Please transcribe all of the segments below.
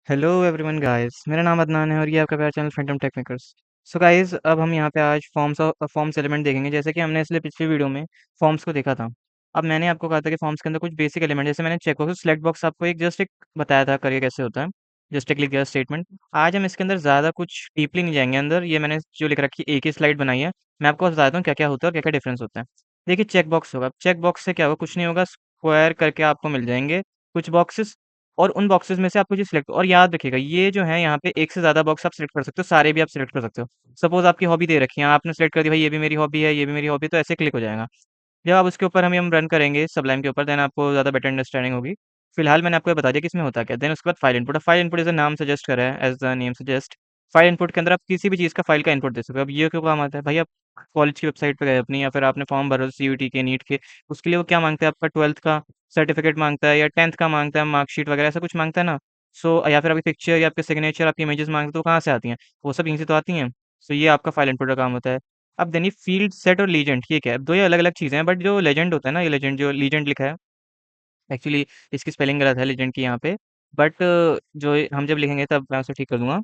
Hello everyone guys, मेरा नाम अदनान है और ये आपका प्यारा चैनल फैंटम टेक्निकर्स। सो गाइस, अब हम यहाँ पे आज फॉर्म्स एलिमेंट देखेंगे। जैसे कि हमने इसलिए पिछली वीडियो में फॉर्म्स को देखा था। अब मैंने आपको कहा था कि फॉर्म्स के अंदर कुछ बेसिक एलिमेंट, जैसे मैंने चेक बॉक्स सिलेक्ट बॉक्स आपको एक बताया था करिए कैसे होता है। जस्ट एक लिख दिया स्टेटमेंट। आज हम इसके अंदर ज़्यादा कुछ डीपली नहीं जाएंगे अंदर। ये मैंने जो लिख रखी है एक ही स्लाइड बनाई है। मैं आपको बताता हूँ क्या क्या होता है और क्या क्या डिफरेंस होता है। देखिए, चेक बॉक्स होगा। चेक बॉक्स से क्या होगा? कुछ नहीं होगा, स्क्वायर करके आपको मिल जाएंगे कुछ बॉक्सेस। और उन बॉक्सेस में से आपको चीज़ सिलेक्ट, और याद रखिएगा ये जो है यहाँ पे एक से ज़्यादा बॉक्स आप सिलेक्ट कर सकते हो, सारे भी आप सिलेक्ट कर सकते हो। सपोज़ आपकी हॉबी दे रखी है, आपने सिलेक्ट कर दी भाई ये भी मेरी हॉबी है, ये भी मेरी हॉबी है, तो ऐसे क्लिक हो जाएगा। जब आप उसके ऊपर हम रन करेंगे सबलाइम के ऊपर, देन आपको ज़्यादा बेटर अंडरस्टैंडिंग होगी। फिलहाल मैंने आपको ये बता दिया कि इसमें होता क्या है। देन उसके बाद फाइल इनपुट। फाइल इनपुट जैसे नाम सजेस्ट कर रहा है, as the name suggest. File input के अंदर आप किसी भी चीज़ का फाइल का इनपुट दे सकते हो। अब ये क्यों काम आता है भाई? आप कॉलेज की वेबसाइट पे गए अपनी, या फिर आपने फॉर्म भरा सीयूटी के, नीट के, उसके लिए वो क्या मांगता है? आपका 12th का सर्टिफिकेट मांगता है, या 10th का मांगता है, मार्कशीट वगैरह ऐसा कुछ मांगता है ना। या फिर आपकी पिक्चर या आपके सिग्नेचर, आपकी इमेजेस मांगते हैं, तो कहाँ से आती हैं? वो सब यहीं से तो आती हैं। ये आपका फाइल इनपुट का काम होता है। अब देनी फील्ड सेट और लीजेंड, ये क्या है? दो ये अलग अलग चीज़ें हैं, बट जो लेजेंड होता है ना, ये लेजेंड जो लीजेंड लिखा है, एक्चुअली इसकी स्पेलिंग गलत है लेजेंड की यहाँ पे। बट जो हम जब लिखेंगे तब मैं उसे ठीक कर दूंगा।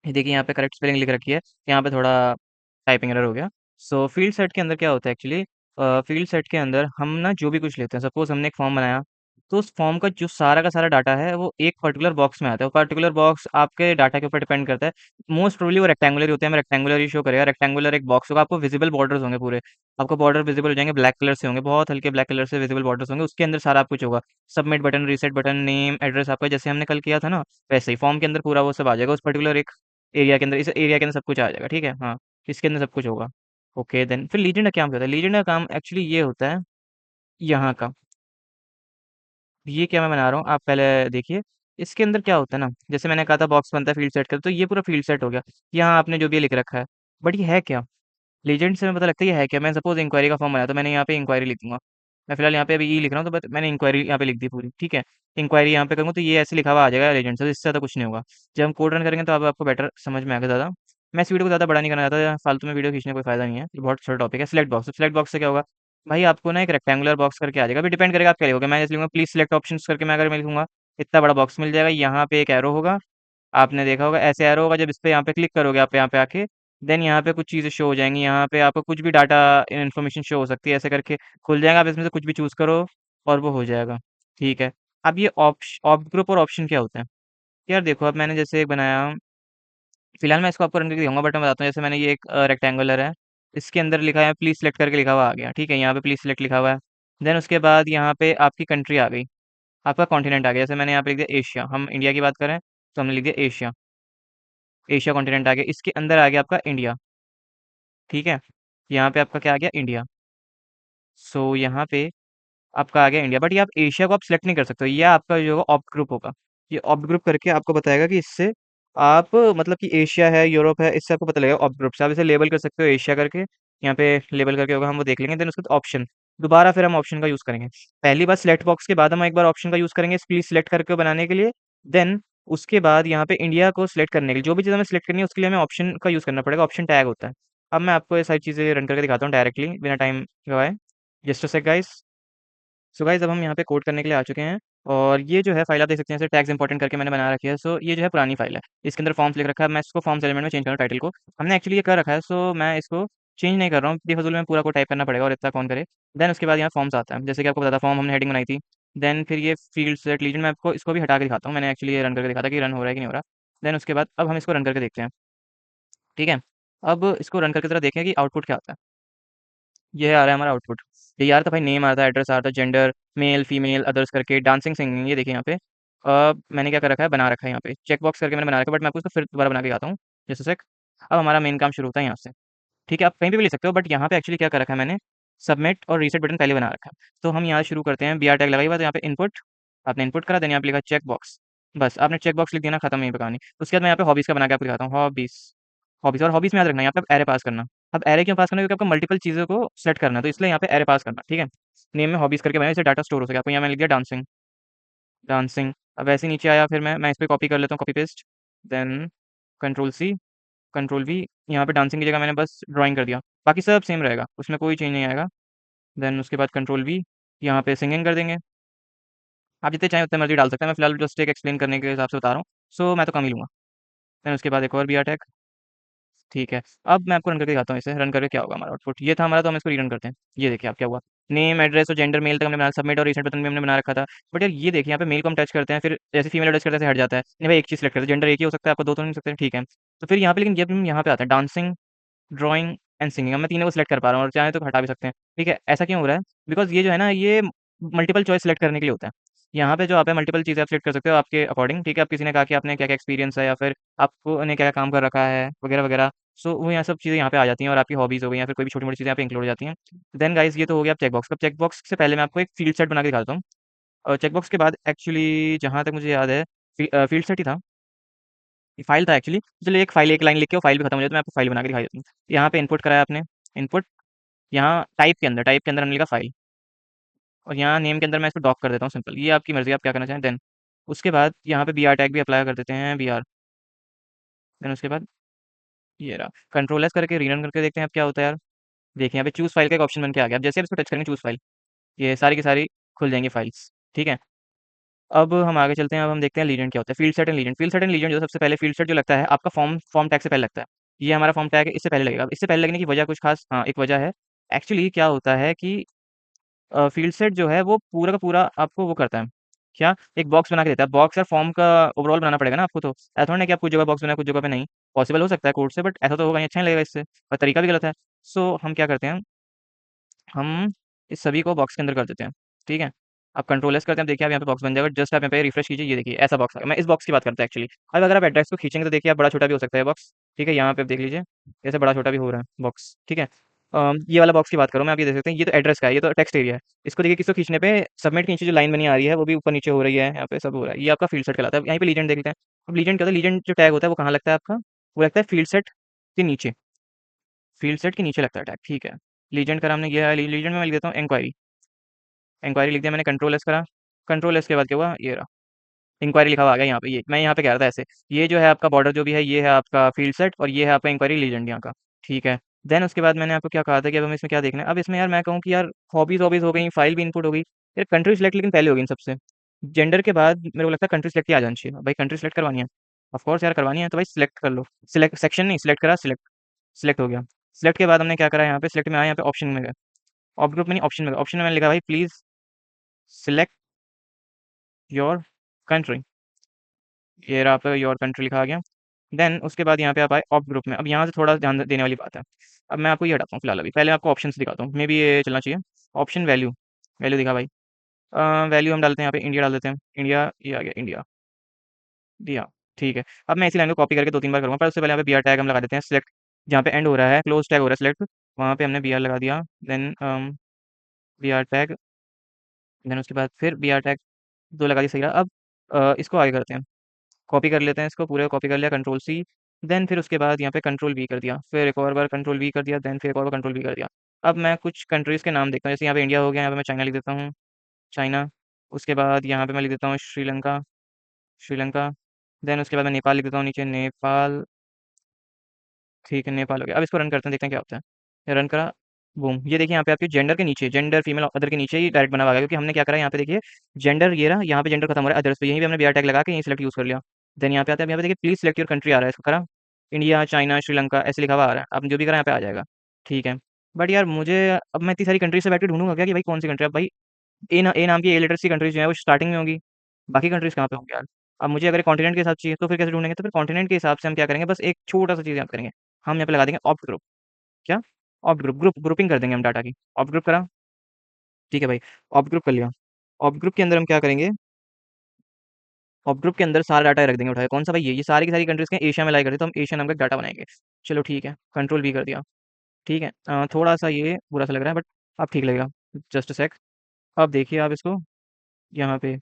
ये देखिए यहाँ पे करेक्ट स्पेलिंग लिख रखी है, यहाँ पे थोड़ा टाइपिंग एरर हो गया। फील्ड सेट के अंदर क्या होता है एक्चुअली? फील्ड सेट के अंदर हम ना जो भी कुछ लेते हैं, सपोज हमने एक फॉर्म बनाया, तो उस फॉर्म का सारा डाटा है वो एक पर्टिकुलर बॉक्स में आता है। वो पर्टिकुलर बॉक्स आपके डाटा के ऊपर डिपेंड करता है। मोस्ट प्रोबेबली वो रेक्टेंगुलर ही होते हैं, हमें रेक्टेंगुलर ही शो करेगा। रेक्टेंगुलर एक बॉक्स होगा, आपको विजिबल बॉर्डर्स होंगे पूरे। आपको बॉर्डर विजिबल हो जाएंगे, ब्लैक कलर से होंगे, बहुत हल्के ब्लैक कलर से विजिबल बॉर्डर्स होंगे। उसके अंदर सारा कुछ होगा। Submit button, reset button, name, address, आपका जैसे हमने कल किया था ना, वैसे ही फॉर्म के अंदर पूरा वो सब आ जाएगा उस पर्टिकुलर एक एरिया के अंदर। इस एरिया के अंदर सब कुछ आ जाएगा, ठीक है? हाँ, इसके अंदर सब कुछ होगा। ओके, देन फिर लीजेंड का क्या काम होता है? लीजेंड का काम एक्चुअली ये होता है यहाँ का। ये क्या मैं बना रहा हूँ, आप पहले देखिए। इसके अंदर क्या होता है ना, जैसे मैंने कहा था बॉक्स बनता है फील्ड सेट कर, तो ये पूरा फील्ड सेट हो गया। यहाँ आपने जो भी लिख रखा है, बट ये है क्या? लीजेंड से हमें पता लगता है ये है क्या। मैं सपोज इंक्वायरी का फॉर्म बनाया, तो मैंने यहाँ पे इंक्वायरी लिख दूंगा। मैं फिलहाल यहाँ पे अभी ई लिख रहा हूँ, तो बस मैंने इंक्वायरी यहाँ पे लिख दी पूरी, ठीक है। इंक्वायरी यहाँ पे करूँगा तो ये ऐसे लिखा हुआ आ जाएगा लेजेंड से, इससे ज़्यादा कुछ नहीं होगा। जब हम कोड रन करेंगे तो अब आपको बेटर समझ में आएगा ज़्यादा। मैं इस वीडियो को ज़्यादा बड़ा नहीं करना चाहता, फालतू में वीडियो खींचने का कोई फायदा नहीं है, ये बहुत छोटा टॉपिक है। सिलेक्ट बॉक्स से क्या होगा भाई? आपको ना एक रेक्टेंगुलर बॉक्स करके आ जाएगा। अभी डिपेंड करेगा आप क्या लिखोगे। मैं जैसे लिखूंगा प्लीज सिलेक्ट ऑप्शंस करके, मैं अगर मैं लिखूंगा, इतना बड़ा बॉक्स मिल जाएगा। यहाँ पे एक एरो होगा, आपने देखा होगा ऐसे एरो होगा। जब इस पे यहाँ पे क्लिक करोगे आप यहाँ पे आके, देन यहाँ पे कुछ चीज़ें शो हो जाएंगी। यहाँ पे आपको कुछ भी डाटा इन्फॉर्मेशन शो हो सकती है, ऐसे करके खुल जाएगा। आप इसमें से कुछ भी चूज़ करो और वो हो जाएगा, ठीक है। अब ये ऑब्ट ग्रुप और ऑप्शन क्या होते हैं? यार देखो, अब मैंने जैसे एक बनाया, फिलहाल मैं इसको आपको रन करके दिखाऊंगा, बट मैं बताता हूँ। जैसे मैंने ये एक रेक्टेंगुलर है, इसके अंदर लिखा है प्लीज सेलेक्ट करके लिखा हुआ आ गया, ठीक है। यहाँ पे प्लीज सेलेक्ट लिखा हुआ है। देन उसके बाद यहाँ पे आपकी कंट्री आ गई, आपका कॉन्टिनेंट आ गया। जैसे मैंने यहाँ पे लिख दिया एशिया, हम इंडिया की बात करें तो हमने लिख दिया एशिया। एशिया कॉन्टिनेंट आ गया, इसके अंदर आ गया आपका इंडिया, ठीक है। यहाँ पे आपका क्या आ गया? इंडिया। यहाँ पे आपका आ गया इंडिया, बट ये आप एशिया को आप सिलेक्ट नहीं कर सकते हो। ये आपका जो होगा ऑप्ट ग्रुप होगा। ये ऑप्ट ग्रुप करके आपको बताएगा कि इससे आप मतलब कि एशिया है, यूरोप है, इससे आपको पता लगेगा ऑप्ट ग्रुप से। आप इसे लेबल कर सकते हो एशिया करके, यहाँ पे लेबल करके होगा, हम वो देख लेंगे। देन उसके बाद ऑप्शन, दोबारा फिर हम ऑप्शन का यूज़ करेंगे। पहली बार सिलेक्ट बॉक्स के बाद हम एक बार ऑप्शन का यूज़ करेंगे प्लीज सिलेक्ट करके बनाने के लिए। देन उसके बाद यहाँ पे इंडिया को सिलेक्ट करने के लिए जो भी चीज़ हमें सिलेक्ट करनी है, उसके लिए हमें ऑप्शन का यूज़ करना पड़ेगा। ऑप्शन टैग होता है। अब मैं आपको ये सारी चीज़ें रन करके दिखाता हूँ डायरेक्टली, बिना टाइम गवाए। Just a sec guys. Guys, अब हम यहाँ पे कोड करने के लिए आ चुके हैं। और ये जो है फाइल आप देख सकते हैं, इसे टैग्स इंपॉर्टेंट करके मैंने बना रखी है। ये जो है पुरानी फाइल है, इसके अंदर फॉर्म्स लिख रखा है। मैं इसको फॉर्म्स एलिमेंट में चेंज कर रहा हूँ, टाइटल को हमने एक्चुअली ये कर रखा है। मैं इसको चेंज नहीं कर रहा हूँ, बेफजूल में पूरा को टाइप करना पड़ेगा और इतना कौन करे। देन उसके बाद यहाँ फॉर्म्स आता है, जैसे कि आपको पता था फॉर्म हमने हेडिंग बनाई थी। देन फिर ये फील्ड सेट लीजन, मैं आपको इसको भी हटा के दिखाता हूँ। मैंने एक्चुअली ये रन करके दिखाता कि रन हो रहा है कि नहीं हो रहा। देन उसके बाद अब हम इसको रन करके देखते हैं, ठीक है। अब इसको रन करके जरा देखें कि आउटपुट क्या आता है। ये आ रहा है हमारा आउटपुट। ये यार, तो भाई नेम आता है, एड्रेस आता है, जेंडर मेल फीमेल अदर्स करके, डांसिंग सिंगिंग, ये देखिए यहाँ पे। मैंने क्या कर रखा है, बना रखा है यहाँ पे चेक बॉक्स करके मैंने बना रखा है, बट मैं आपको इसको फिर दोबारा बना के आता हूँ। जैसे सेक। अब हमारा मेन काम शुरू होता है यहाँ से, ठीक है। आप कहीं पे भी लिख सकते हो, बट यहाँ पे एक्चुअली क्या कर रखा है मैंने, सबमिट और रीसेट बटन पहले बना रखा है। तो हम यहाँ शुरू करते हैं, बी आर टैग लगाई हुआ, तो यहाँ पे इनपुट, आपने इनपुट करा। देन यहाँ पे लिखा चेक बॉक्स, बस आपने चेक बॉक्स लिख दिया ना, खत्म यहीं पे कहानी। उसके बाद मैं यहाँ पे हॉबीज़ का बना के आपको दिखाता हूँ। हॉबीज़, हॉबीज़ और हॉबीज़ में याद रखना है यहाँ पे एरे पास करना। अब एरे क्यों पास करना है? क्योंकि आपको मल्टीपल चीज़ों को सेट करना है, तो इसलिए यहाँ पे एरे पास करना, ठीक है। नेम में हॉबीज़ करके बनाया, इससे डाटा स्टोर हो सके। आपको यहाँ मैंने लिख दिया डांसिंग, डांसिंग। अब ऐसे ही नीचे आया, फिर मैं इस पे कॉपी कर लेता हूँ, copy paste. Then control C, control V. यहाँ पे डांसिंग की जगह मैंने बस ड्राइंग कर दिया, बाकी सब सेम रहेगा, उसमें कोई चेंज नहीं आएगा। देन उसके बाद कंट्रोल वी, यहाँ पे सिंगिंग कर देंगे। आप जितने चाहें उतने मर्ज़ी डाल सकते हैं, मैं फिलहाल जस्ट एक एक्सप्लेन करने के हिसाब से बता रहा हूँ। सो मैं तो कम ही लूँगा। देन उसके बाद एक और बीआर टैग, ठीक है। अब मैं आपको रन करके दिखाता हूँ इसे, रन करके क्या होगा हमारा आउटपुट। ये था हमारा, तो हम इसको रीरन करते हैं। ये देखिए आप क्या हुआ। नेम, एड्रेस और जेंडर मेल तक हमने बना, सबमिट और रीसेंट बटन भी हमने बना रखा था। बट यार ये देखिए यहाँ पे मेल को हम टच करते हैं, फिर जैसे फीमेल टच करते हैं ऐसे हट जाता है। नहीं भाई एक चीज़ सेलेक्ट करते हैं, जेंडर एक ही हो सकता है, आपको दो तो नहीं हो सकते, ठीक है। तो फिर यहाँ पे लेकिन जब हम यहाँ पे आते हैं डांसिंग, ड्राइंग एंड सिंगिंग, अब मैं तीनों को सिलेक्ट कर पा रहा हूँ और चाहे तो हटा भी सकते हैं। ठीक है, ऐसा क्यों हो रहा है? बिकॉज़ ये जो है ना, ये मल्टीपल चॉइस सिलेक्ट करने के लिए होता है। यहाँ पे जो आप है मल्टीपल चीज़ें आप सिलेक्ट कर सकते हो आपके अकॉर्डिंग, ठीक है। अब किसी ने कहा कि आपने क्या-क्या एक्सपीरियंस है या फिर आपको ने क्या-क्या काम कर रखा है वगैरह-वगैरह। सो वो यहाँ सब चीज़ें यहाँ पे आ जाती हैं और आपकी हॉबीज़ हो गई या फिर कोई भी छोटी-मोटी चीज़ें यहाँ पे इंक्लूड हो जाती हैं। देन गाइज़ ये तो हो गया अब चेकबॉक्स। अब चेकबॉक्स से पहले मैं आपको एक फील्ड सेट बना के दिखाता हूँ। और चेकबॉक्स के बाद एक्चुअली जहाँ तक मुझे याद है फील्ड सेट ही था। ये फ़ाइल था एक्चुअली। चलिए एक फ़ाइल, एक लाइन लिख के वो फ़ाइल भी खत्म हो जाए तो मैं आपको फ़ाइल बना के दिखा देता हूँ। यहाँ पे इनपुट कराया आपने, इनपुट, यहाँ टाइप के अंदर हमने लिखा फ़ाइल और यहाँ नेम के अंदर मैं इसको डॉक कर देता हूँ सिंपल। ये आपकी मर्ज़ी है आप क्या करना चाहें। देन उसके बाद यहाँ पे बीआर टैग भी अप्लाई कर देते हैं बीआर। देन उसके बाद ये रहा। कंट्रोल एस करके रीरन करके देखते हैं अब क्या होता है यार। देखिए यहाँ पे चूज़ फ़ाइल का एक ऑप्शन बन के आ गया। अब जैसे आप इसको टच करेंगे चूज़ फ़ाइल, ये सारी की सारी खुल जाएँगी फ़ाइल्स, ठीक है। अब हम आगे चलते हैं, अब हम देखते हैं लीजेंड क्या होता है। Field set and legend, field set and legend जो सबसे पहले फ़ील्ड सेट जो लगता है आपका फॉर्म टैग से पहले लगता है। ये हमारा फॉर्म टैग है, इससे पहले लगेगा। अब इससे पहले लगने की वजह कुछ ख़ास, हाँ, एक वजह है। एक्चुअली क्या होता है कि फ़ील्ड सेट जो है वो पूरा का पूरा आपको वो करता है, क्या? एक बॉक्स बना के देता है। बॉक्स और फॉर्म का ओवरऑल बनाना पड़ेगा ना आपको तो। ऐसा थोड़ी ना कि आप कुछ जगह बॉक्स बनाएँ, कुछ जगह पे नहीं। पॉसिबल हो सकता है कोड से बट ऐसा तो होगा नहीं, अच्छा नहीं लगेगा इससे और तरीका भी गलत है। सो हम क्या करते हैं, हम इस सभी को बॉक्स के अंदर कर देते हैं, ठीक है? अब कंट्रोल एस करते हैं, अब देखिए आप यहाँ पे बॉक्स बन जाएगा, जस्ट आप यहाँ पे रिफ्रेश कीजिए, ये देखिए ऐसा बॉक्स आ गया। मैं इस बॉक्स की बात करता हूँ एक्चुअली। अब अगर आप एड्रेस को खींचेंगे तो देखिए आप बड़ा-छोटा भी हो सकता है बॉक्स, ठीक है? यहाँ पे आप देख लीजिए, ऐसे बड़ा-छोटा भी हो रहा है बॉक्स, ठीक है? ये वाला बॉक्स की बात करूँ मैं, आप ये देख सकते हैं, ये तो एड्रेस का है, ये तो टेक्स्ट एरिया है। इसको देखिए किसी को खींचने पे सबमिट के नीचे जो लाइन बनी आ रही है, वो भी ऊपर-नीचे हो रही है, यहाँ पे सब हो रहा है। ये आपका फील्ड सेट कहलाता है। अब यहीं पे लीजेंड देख लेते हैं। अब लीजेंड क्या होता है, लीजेंड जो टैग होता है वो कहाँ लगता है आपका? वो लगता है फील्ड सेट के नीचे, फील्ड सेट के नीचे लगता है टैग, ठीक है? लीजेंड करा हमने, ये है लीजेंड में मैं लिख देता हूँ इंक्वायरी। इंक्वायरी लिख दिया मैंने, कंट्रोल एस करा, कंट्रोल एस के बाद क्या हुआ, ये रहा, इंक्वायरी लिखा हुआ आ गया यहाँ पे। ये मैं यहाँ पे कह रहा था ऐसे, ये जो है आपका बॉर्डर जो भी है, ये है आपका फील्ड सेट और ये है आपका इंक्वायरी लीजेंड यहाँ का, ठीक है। देन उसके बाद मैंने आपको क्या कहा था कि अब हमें इसमें क्या देखना है। अब इसमें यार मैं कहूँ कि यार हॉबीज हॉबीज हो गई, फाइल भी इनपुट हो गई, यार कंट्री सिलेक्ट लेकिन पहले होगी इन सबसे। जेंडर के बाद मेरे को लगता है कंट्री सिलेक्ट ही आ जानी चाहिए। भाई कंट्री सिलेक्ट करवानी है, ऑफ कोर्स यार करवानी है तो भाई सिलेक्ट कर लो। सिलेक्ट सेक्शन नहीं, सिलेक्ट करा, सिलेक्ट, सिलेक्ट हो गया। सिलेक्ट के बाद हमने क्या करा, यहाँ पे सिलेक्ट में आया, यहाँ पे ऑप्शन में गए, ऑप ग्रुप में नहीं ऑप्शन में गए। ऑप्शन में मैंने लिखा भाई प्लीज सिलेक्ट योर कंट्री, ये रहा आपका योर कंट्री लिखा आ गया। देन उसके बाद यहाँ पे आप आए ऑप्ट ग्रुप में। अब यहाँ से थोड़ा ध्यान देने वाली बात है। अब मैं आपको ये हटाता हूँ फिलहाल, अभी पहले आपको ऑप्शंस दिखाता हूँ, मे बी ये चलना चाहिए। ऑप्शन वैल्यू, वैल्यू दिखा भाई। वैल्यू हम डालते हैं यहाँ पे, इंडिया डाल देते हैं, इंडिया, ये आ गया इंडिया, दिया, ठीक है। अब मैं इसी लाइन को कॉपी करके 2-3 बार करूँगा, पर उससे पहले यहाँ पे बीआर टैग हम लगा देते हैं। सिलेक्ट जहाँ पे एंड हो रहा है, क्लोज टैग हो रहा है सिलेक्ट, वहाँ पे हमने बीआर लगा दिया। देन बीआर टैग, देन उसके बाद फिर बीआर टैग 2 लगा दिया, सही रहा। अब इसको आगे करते हैं, कॉपी कर लेते हैं, इसको पूरे कॉपी कर लिया, कंट्रोल सी। देन फिर उसके बाद यहाँ पे कंट्रोल वी कर दिया, फिर एक और बार कंट्रोल वी कर दिया, देन फिर एक और बार कंट्रोल वी कर दिया। अब मैं कुछ कंट्रीज़ के नाम देखता हूँ, जैसे यहाँ पे इंडिया हो गया, यहाँ पे मैं चाइना लिख देता हूँ, चाइना। उसके बाद यहाँ पे मैं लिख देता हूँ श्रीलंका, श्रीलंका। देन उसके बाद मैं नेपाल लिख देता हूँ नीचे, नेपाल, ठीक है, नेपाल हो गया। अब इसको रन करते हैं, देखते हैं क्या होता है। ये रन करा, बूम, ये देखिए यहाँ पे आपके जेंडर के नीचे, जेंडर फीमेल अदर के नीचे ही डायरेक्ट बना हुआ आ गया, क्योंकि हमने क्या करा यहाँ पे देखिए, जेंडर ये रहा, यहाँ पे जेंडर खत्म हो रहा है अदर्स पे, यहीं पे हमने बीआर टैग लगा के यहीं सेलेक्ट यूज़ कर लिया। देन यहाँ पे आते हैं, अब यहाँ पे देखिए प्लीज़ सिलेक्ट योर कंट्री आ रहा है, इसको करा, इंडिया, चाइना, श्रीलंका ऐसे लिखा हुआ आ रहा है। अब जो भी करा यहाँ पे आ जाएगा, ठीक है। बट यार मुझे, अब मैं इतनी सारी कंट्री से बैठ के ढूँढूँगा क्या कि भाई कौन सी कंट्री है? अब भाई ए नाम की ए लेटर्स की कंट्रीज़ जो है वो स्टार्टिंग में होंगी, बाकी कंट्रीज़ कहाँ पे होंगी यार? अब मुझे अगर कॉन्टिनेंट के हिसाब से चाहिए तो फिर कैसे ढूँढेंगे? तो फिर कॉन्टिनेंट के हिसाब से हम क्या करेंगे, बस एक छोटा-सा चीज़ याद करेंगे, हम यहाँ पे लगा देंगे ऑप्ट ग्रुप। क्या? ऑप्ट ग्रुप, ग्रुपिंग कर देंगे हम डाटा की। ऑप्ट ग्रुप करा, ठीक है भाई, ऑप्ट ग्रुप कर लिया। ऑप्ट ग्रुप के अंदर हम क्या करेंगे, ऑप्ट ग्रुप के अंदर सारा डाटा रख देंगे उठा के। कौन सा भाई, ये सारी की सारी कंट्रीज़ के एशिया में लाई करते, तो हम एशिया नाम का डाटा बनाएँगे। चलो ठीक है, कंट्रोल वी कर दिया, ठीक है। थोड़ा-सा ये बुरा-सा लग रहा है बट अब ठीक लगेगा। जस्ट अ सेक, अब देखिए आप इसको यहाँ पे,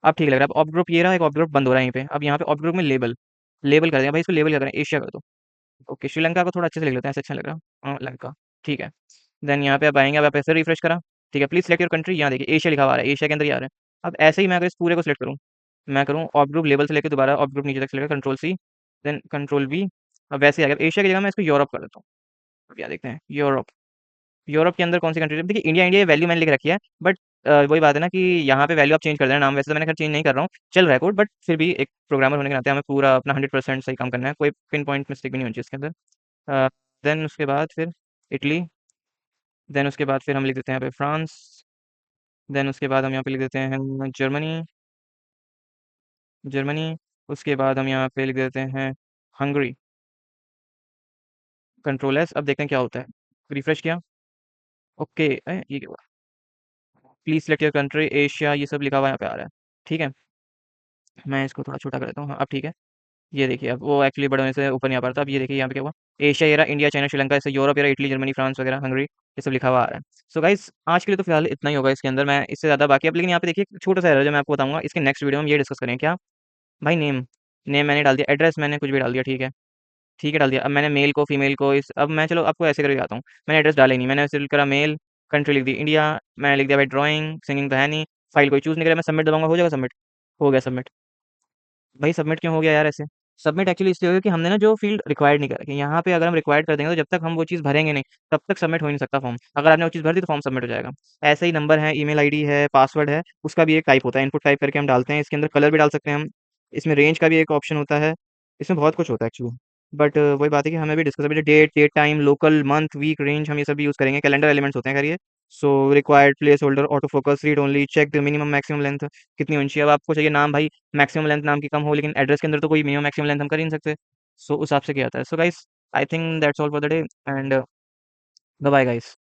अब ठीक लग रहा है। अब ऑप्ट ग्रुप ये रहा, एक ऑप्ट ग्रुप बंद हो रहा है यहीं पे। अब यहाँ पे ऑप्ट ग्रुप में लेबल, लेबल कर दें भाई, इसको लेबल क्या करें, एशिया कर दो। ओके, श्रीलंका को थोड़ा अच्छे से लिख लेते हैं, ऐसे अच्छा लग रहा है। लंका, ठीक है। देन यहाँ पे आप आएँगे, अब आप ऐसे रिफ्रेश करा, ठीक है, प्लीज़ सिलेक्ट योर कंट्री, यहाँ देखिए एशिया लिखा हुआ आ रहा है, एशिया के अंदर ही आ रहा है। अब ऐसे ही मैं अगर इस पूरे को सिलेक्ट करूँ, मैं करूँ ऑप्ट ग्रुप लेबल से लेके दोबारा ऑप्ट ग्रुप नीचे तक select, control C, then control V. अब वैसे ही आ गया। एशिया की जगह मैं इसको यूरोप कर देता हूँ। अब यहाँ देखते हैं यूरोप, यूरोप के अंदर कौन सी कंट्री है? देखिए इंडिया, इंडिया वैल्यू मैंने लिख रखी है, बट वही बात है ना कि यहाँ पे वैल्यू आप चेंज कर देना, नाम वैसे तो मैंने खैर चेंज नहीं कर रहा हूँ, चल रहा है कोड, बट फिर भी एक प्रोग्रामर होने के नाते हमें पूरा अपना 100% सही काम करना है, कोई पिन पॉइंट मिस्टेक भी नहीं होनी चाहिए इसके अंदर। देन उसके बाद फिर इटली, देन उसके बाद फिर हम लिख देते हैं यहाँ पे फ्रांस, देन उसके बाद हम यहाँ पे लिख देते हैं जर्मनी, जर्मनी, उसके बाद हम यहाँ पे लिख देते हैं हंगरी, कंट्रोल एस, अब देखते हैं क्या होता है। रिफ्रेश किया, ओके, ये क्या हुआ, please select your country Asia, ये सब लिखा हुआ यहाँ पे आ रहा है। ठीक है, मैं इसको थोड़ा छोटा कर देता हूँ, हाँ अब ठीक है। ये देखिए, अब वो एक्चुअली बड़े होने से ऊपर नहीं आ पा रहा था, अब ये देखिए यहाँ पे क्या हुआ, एशिया ये रहा, इंडिया चाइना श्रीलंका, ऐसे यूरोप ये रहा, इटली जर्मनी फ्रांस वगैरह हंगरी, ये सब लिखा हुआ आ रहा है। सो गाइस आज के लिए तो फिलहाल इतना ही होगा इसके अंदर, मैं इससे ज़्यादा बाकी अब, लेकिन यहाँ पे देखिए एक छोटा सा एरर जो मैं आपको बताऊंगा, इसके नेक्स्ट वीडियो में हम ये डिस्कस करें क्या। भाई नेम, नेम मैंने डाल दिया, एड्रेस मैंने कुछ भी डाल दिया, ठीक है, ठीक है डाल दिया। अब मैंने मेल को फीमेल को इस, अब मैं चलो आपको ऐसे करके दिखाता हूँ, मैंने एड्रेस डाला ही नहीं, मैंने सिर्फ करा मेल, कंट्री लिख दी इंडिया, मैंने लिख दिया भाई ड्राइंग सिंगिंग तो है नहीं, फाइल कोई चूज़ नहीं करा, मैं सबमिट दबाऊंगा, हो जाएगा सबमिट, हो गया सबमिट। भाई सबमिट क्यों हो गया यार ऐसे? सबमिट एक्चुअली इसलिए हो गया कि हमने ना जो फील्ड रिक्वायर्ड नहीं करा, कि यहाँ पे अगर हम रिक्वायर्ड कर देंगे तो जब तक हम वो चीज़ भरेंगे नहीं तब तक सबमिट हो ही नहीं सकता फॉर्म, अगर आपने वो चीज़ भर दी तो फॉर्म सबमिट हो जाएगा। ऐसे ही नंबर है, ईमेल आईडी है, पासवर्ड है, उसका भी एक टाइप होता है, इनपुट टाइप करके हम डालते हैं, इसके अंदर कलर भी डाल सकते हैं हम, इसमें रेंज का भी एक ऑप्शन होता है, इसमें बहुत कुछ होता है एक्चुअली। बट वही बात है कि हमें भी डिस्कस अभी date, date time, local, month, week, range, हम ये सब भी यूज़ करेंगे, कैलेंडर एलिमेंट्स होते हैं खैर ये। So required placeholder, auto focus, read only, check the minimum maximum length, कितनी होनी चाहिए, अब आपको चाहिए नाम भाई मैक्सिमम लेंथ नाम की कम हो, लेकिन एड्रेस के अंदर तो कोई मिनिमम मैक्सिमम लेंथ हम कर ही नहीं सकते। सो उस हिसाब से क्या आता है। So guys I think that's all for the day, and bye bye guys.